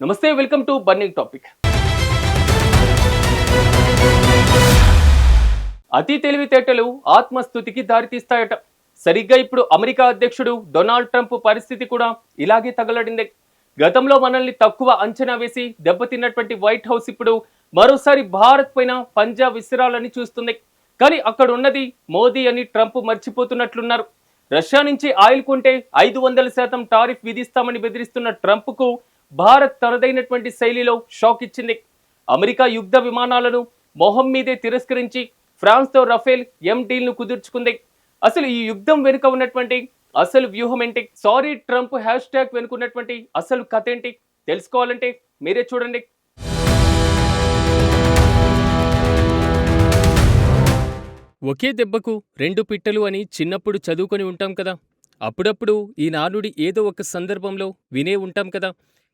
నమస్తే, welcome to burning topic. అతి తెలివితేటలు ఆత్మస్థుతికి దారితీస్తాయట. సరిగ్గా ఇప్పుడు అమెరికా అధ్యక్షుడు డొనాల్డ్ ట్రంప్ పరిస్థితి కూడా ఇలాగే తగలడింది. గతంలో మనల్ని తక్కువ అంచనా వేసి దెబ్బతిన్నటువంటి వైట్ హౌస్ ఇప్పుడు మరోసారి భారత్ పైన పంజా విసిరాలని చూస్తుంది. కానీ అక్కడ ఉన్నది మోదీ అని ట్రంప్ మర్చిపోతున్నట్లున్నారు. రష్యా నుంచి ఆయిల్ కొంటే 500% టారిఫ్ విధిస్తామని బెదిరిస్తున్న ట్రంప్కు భారత్ తనదైనటువంటి శైలిలో షాక్ ఇచ్చింది. అమెరికా యుద్ధ విమానాలను మొహం మీదే తిరస్కరించి ఫ్రాన్స్తో రఫేల్ ఎం డీల్ను కుదుర్చుకుంది. అసలు ఈ యుద్ధం వెనుక ఉన్నటువంటి అసలు వ్యూహం ఏంటి? సారీ ట్రంప్ హ్యాష్ ట్యాగ్ వెనుకున్నటువంటి అసలు కథ ఏంటి? తెలుసుకోవాలంటే మీరే చూడండి. ఒకే దెబ్బకు రెండు పిట్టలు అని చిన్నప్పుడు చదువుకొని ఉంటాం కదా. అప్పుడప్పుడు ఈ నానుడి ఏదో ఒక సందర్భంలో వినే ఉంటాం కదా.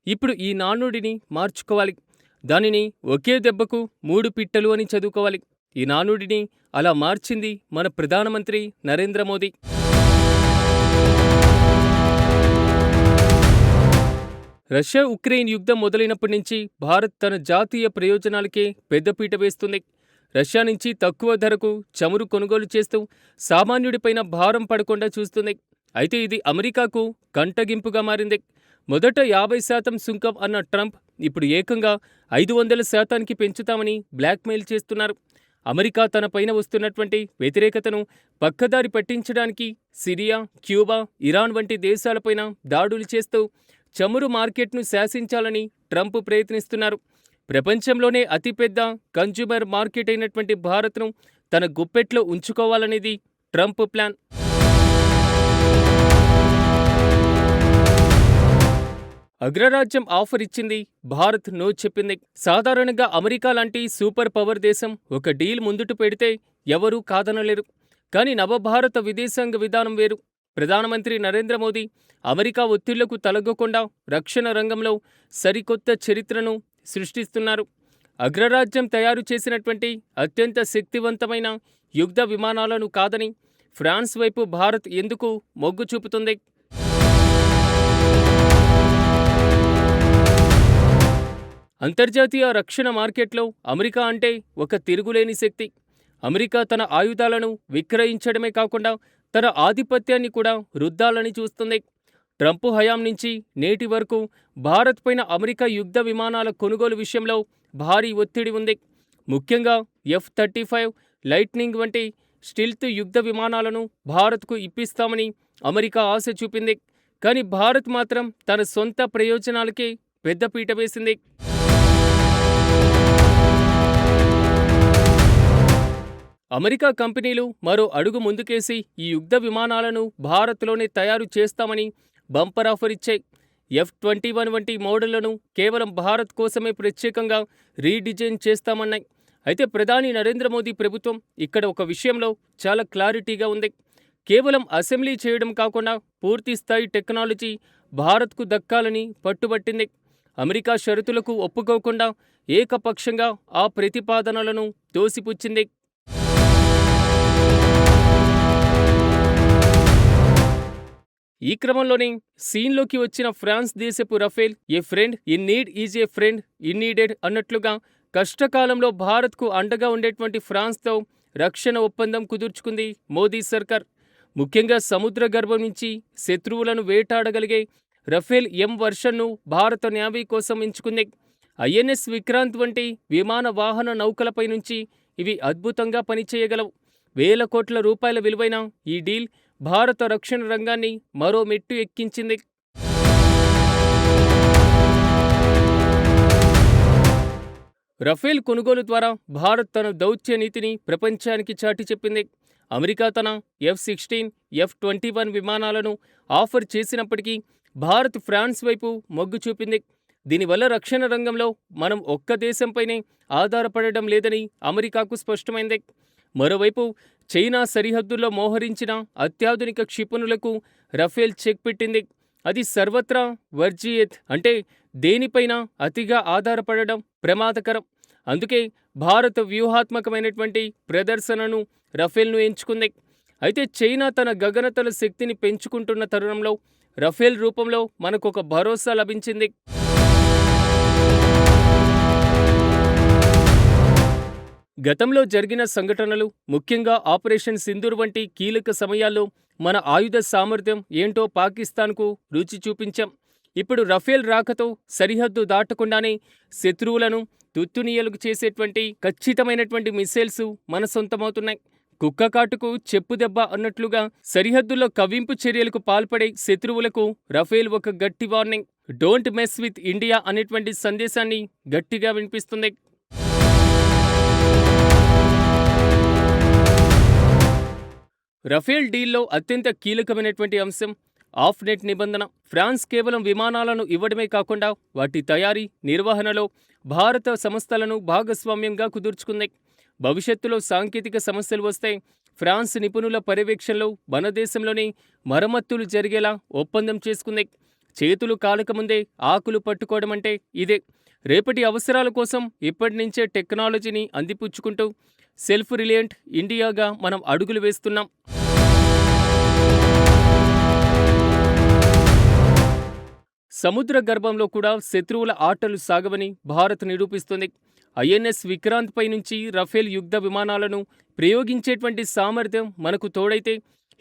ఇప్పుడు ఈ నానుడిని మార్చుకోవాలి. దానిని ఒకే దెబ్బకు మూడు పిట్టలు అని చదువుకోవాలి. ఈ నానుడిని అలా మార్చింది మన ప్రధానమంత్రి నరేంద్ర మోదీ. రష్యా ఉక్రెయిన్ యుద్ధం మొదలైనప్పటి నుంచి భారత్ తన జాతీయ ప్రయోజనాలకే పెద్దపీట వేస్తుంది. రష్యా నుంచి తక్కువ ధరకు చమురు కొనుగోలు చేస్తూ సామాన్యుడిపైన భారం పడకుండా చూస్తుంది. అయితే ఇది అమెరికాకు కంటగింపుగా మారింది. మొదట 50% సుంకం అన్న ట్రంప్ ఇప్పుడు ఏకంగా 500%కి పెంచుతామని బ్లాక్మెయిల్ చేస్తున్నారు. అమెరికా తన పైన వస్తున్నటువంటి వ్యతిరేకతను పక్కదారి పట్టించడానికి సిరియా, క్యూబా, ఇరాన్ వంటి దేశాలపైన దాడులు చేస్తూ చమురు మార్కెట్ను శాసించాలని ట్రంప్ ప్రయత్నిస్తున్నారు. ప్రపంచంలోనే అతిపెద్ద కన్జ్యూమర్ మార్కెట్ అయినటువంటి భారత్ను తన గుప్పెట్లో ఉంచుకోవాలనేది ట్రంప్ ప్లాన్. అగ్రరాజ్యం ఆఫర్ ఇచ్చింది, భారత్ నో చెప్పింది. సాధారణంగా అమెరికా లాంటి సూపర్ పవర్ దేశం ఒక డీల్ ముందుట పెడితే ఎవరూ కాదనలేరు. కానీ నవభారత విదేశాంగ విధానం వేరు. ప్రధానమంత్రి నరేంద్ర మోదీ అమెరికా ఒత్తిళ్లకు తలగ్గకుండా రక్షణ రంగంలో సరికొత్త చరిత్రను సృష్టిస్తున్నారు. అగ్రరాజ్యం తయారు చేసినటువంటి అత్యంత శక్తివంతమైన యుద్ధ విమానాలను కాదని ఫ్రాన్స్ వైపు భారత్ ఎందుకు మొగ్గు చూపుతుంది? అంతర్జాతీయ రక్షణ మార్కెట్లో అమెరికా అంటే ఒక తిరుగులేని శక్తి. అమెరికా తన ఆయుధాలను విక్రయించడమే కాకుండా తన ఆధిపత్యాన్ని కూడా రుద్దాలని చూస్తుంది. ట్రంప్ హయాం నుంచి నేటి వరకు భారత్ పైన అమెరికా యుద్ధ విమానాల కొనుగోలు విషయంలో భారీ ఒత్తిడి ఉంది. ముఖ్యంగా F-35 లైట్నింగ్ వంటి స్టిల్త్ యుద్ధ విమానాలను భారత్కు ఇప్పిస్తామని అమెరికా ఆశ చూపింది. కానీ భారత్ మాత్రం తన సొంత ప్రయోజనాలకే పెద్దపీట వేసింది. అమెరికా కంపెనీలు మరో అడుగు ముందుకేసి ఈ యుద్ధ విమానాలను భారత్లోనే తయారు చేస్తామని బంపర్ ఆఫర్ ఇచ్చాయి. F-21 వంటి మోడళ్లను కేవలం భారత్ కోసమే ప్రత్యేకంగా రీడిజైన్ చేస్తామన్నాయి. అయితే ప్రధాని నరేంద్ర మోదీ ప్రభుత్వం ఇక్కడ ఒక విషయంలో చాలా క్లారిటీగా ఉంది. కేవలం అసెంబ్లీ చేయడం కాకుండా పూర్తిస్థాయి టెక్నాలజీ భారత్కు దక్కాలని పట్టుబట్టింది. అమెరికా షరతులకు ఒప్పుకోకుండా ఏకపక్షంగా ఆ ప్రతిపాదనలను తోసిపుచ్చింది. ఈ క్రమంలోనే సీన్లోకి వచ్చిన ఫ్రాన్స్ దేశపు Rafale A friend in need is a friend in needed అన్నట్లుగా కష్టకాలంలో భారత్కు అండగా ఉండేటువంటి ఫ్రాన్స్తో రక్షణ ఒప్పందం కుదుర్చుకుంది మోదీ సర్కార్. ముఖ్యంగా సముద్ర గర్భం నుంచి శత్రువులను వేటాడగలిగే రఫేల్ ఎం వర్షన్ను భారత నేవీ కోసం ఎంచుకుంది. INS విక్రాంత్ వంటి విమాన వాహన నౌకలపై నుంచి ఇవి అద్భుతంగా పనిచేయగలవు. వేల కోట్ల రూపాయల విలువైన ఈ డీల్ భారత రక్షణ రంగాన్ని మరో మెట్టు ఎక్కించింది. రఫేల్ కొనుగోలు ద్వారా భారత్ తన దౌత్య నీతిని ప్రపంచానికి చాటి చెప్పింది. అమెరికా తన F-16, F-21 విమానాలను ఆఫర్ చేసినప్పటికీ భారత్ ఫ్రాన్స్ వైపు మొగ్గు చూపింది. దీనివల్ల రక్షణ రంగంలో మనం ఒక్క దేశంపైనే ఆధారపడడం లేదని అమెరికాకు స్పష్టమైంది. మరోవైపు చైనా సరిహద్దుల్లో మోహరించిన అత్యాధునిక క్షిపణులకు రఫేల్ చెక్ పెట్టింది. అది సర్వత్రా వర్జియేత్, అంటే దేనిపైన అతిగా ఆధారపడడం ప్రమాదకరం. అందుకే భారత వ్యూహాత్మకమైనటువంటి ప్రదర్శనను రఫేల్ను ఎంచుకుంది. అయితే చైనా తన గగనతల శక్తిని పెంచుకుంటున్న తరుణంలో రఫేల్ రూపంలో మనకొక భరోసా లభించింది. గతంలో జరిగిన సంఘటనలు, ముఖ్యంగా ఆపరేషన్ సింధూర్ వంటి కీలక సమయాల్లో మన ఆయుధ సామర్థ్యం ఏంటో పాకిస్తాన్కు రుచి చూపించాం. ఇప్పుడు రఫేల్ రాకతో సరిహద్దు దాటకుండానే శత్రువులను తుత్తునియలు చేసేటువంటి ఖచ్చితమైనటువంటి మిసైల్స్ మన సొంతమవుతున్నాయి. కుక్కకాటుకు చెప్పు దెబ్బ అన్నట్లుగా సరిహద్దుల్లో కవ్వింపు చర్యలకు పాల్పడే శత్రువులకు రఫేల్ ఒక గట్టి warning. Don't mess with India అనేటువంటి సందేశాన్ని గట్టిగా వినిపిస్తుంది. రఫేల్ డీల్లో అత్యంత కీలకమైనటువంటి అంశం ఆఫ్ నెట్ నిబంధన. ఫ్రాన్స్ కేవలం విమానాలను ఇవ్వడమే కాకుండా వాటి తయారీ, నిర్వహణలో భారత సంస్థలను భాగస్వామ్యంగా కుదుర్చుకుంది. భవిష్యత్తులో సాంకేతిక సమస్యలు వస్తే ఫ్రాన్స్ నిపుణుల పర్యవేక్షణలో మన దేశంలోనే మరమ్మతులు జరిగేలా ఒప్పందం చేసుకుంది. చేతులు కాలకముందే ఆకులు పట్టుకోవడం అంటే ఇదే. రేపటి అవసరాల కోసం ఇప్పటి నుంచే టెక్నాలజీని అందిపుచ్చుకుంటూ సెల్ఫ్ రిలయంట్ ఇండియాగా మనం అడుగులు వేస్తున్నాం. సముద్ర గర్భంలో కూడా శత్రువుల ఆటలు సాగవని భారత్ నిరూపిస్తుంది. ఐఎన్ఎస్ విక్రాంత్ పై నుంచి రఫేల్ యుద్ధ విమానాలను ప్రయోగించేటువంటి సామర్థ్యం మనకు తోడైతే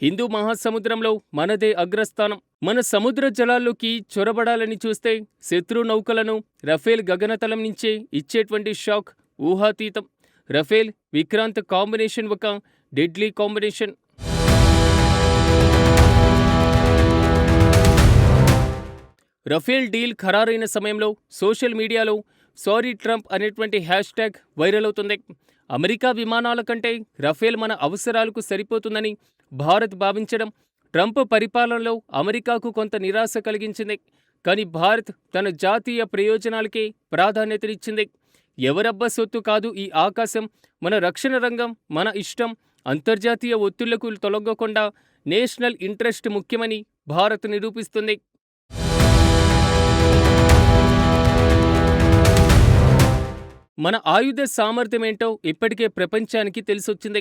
హిందూ మహాసముద్రంలో మనదే అగ్రస్థానం. మన సముద్ర జలాల్లోకి చొరబడాలని చూస్తే శత్రు నౌకలను రఫేల్ గగనతలం నుంచే ఇచ్చేటువంటి షాక్ ఊహాతీతం. రఫేల్, విక్రాంత్ కాంబినేషన్ ఒక డెడ్లీ కాంబినేషన్. రఫేల్ డీల్ ఖరారైన సమయంలో సోషల్ మీడియాలో సారీ ట్రంప్ అనేటువంటి హ్యాష్ ట్యాగ్ వైరల్ అవుతుంది. అమెరికా విమానాల కంటే రఫేల్ మన అవసరాలకు సరిపోతుందని భారత్ భావించడం ట్రంప్ పరిపాలనలో అమెరికాకు కొంత నిరాశ కలిగించింది. కానీ భారత్ తన జాతీయ ప్రయోజనాలకే ప్రాధాన్యతనిచ్చింది. ఎవరబ్బ సొత్తు కాదు ఈ ఆకాశం, మన రక్షణ రంగం మన ఇష్టం, అంతర్జాతీయ ఒత్తిళ్లకు తొలగకుండా నేషనల్ ఇంట్రెస్ట్ ముఖ్యమని భారత్ నిరూపిస్తుంది. మన ఆయుధ సామర్థ్యమేంటో ఇప్పటికే ప్రపంచానికి తెలిసొచ్చింది.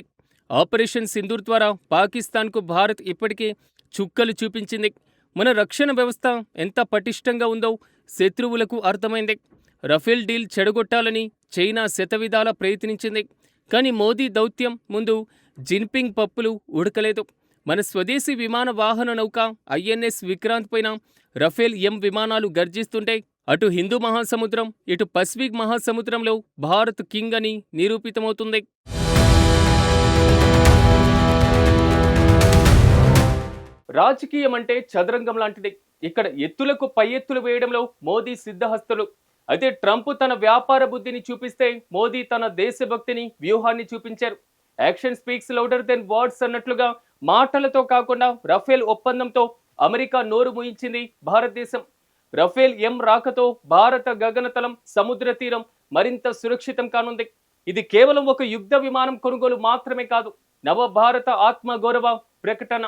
ఆపరేషన్ సింధూర్ ద్వారా పాకిస్తాన్కు భారత్ ఇప్పటికే చుక్కలు చూపించింది. మన రక్షణ వ్యవస్థ ఎంత పటిష్టంగా ఉందో శత్రువులకు అర్థమైంది. రఫేల్ డీల్ చెడగొట్టాలని చైనా శతవిధాలా ప్రయత్నించింది. కానీ మోదీ దౌత్యం ముందు జిన్పింగ్ పప్పులు ఉడకలేదు. మన స్వదేశీ విమాన వాహన నౌక ఐఎన్ఎస్ విక్రాంత్ పైన రఫేల్ ఎం విమానాలు గర్జిస్తుంటే అటు హిందూ మహాసముద్రం, ఇటు పసిఫిక్ మహాసముద్రంలో భారత్ కింగ్ అని నిరూపితమవుతుంది. రాజకీయం అంటే చదరంగం లాంటిది. ఇక్కడ ఎత్తులకు పై ఎత్తులు వేయడంలో మోదీ సిద్ధహస్తులు. అయితే ట్రంప్ తన వ్యాపార బుద్ధిని చూపిస్తే మోదీ తన దేశభక్తిని, వ్యూహాన్ని చూపించారు. Action speaks louder than words అన్నట్లుగా మాటలతో కాకుండా రఫేల్ ఒప్పందంతో అమెరికా నోరు మూయించింది భారతదేశం. రఫేల్ ఎం రాకతో భారత గగనతలం, సముద్ర తీరం మరింత సురక్షితం కానుంది. ఇది కేవలం ఒక యుద్ధ విమానం కొనుగోలు మాత్రమే కాదు, నవ భారత ఆత్మగౌరవ ప్రకటన.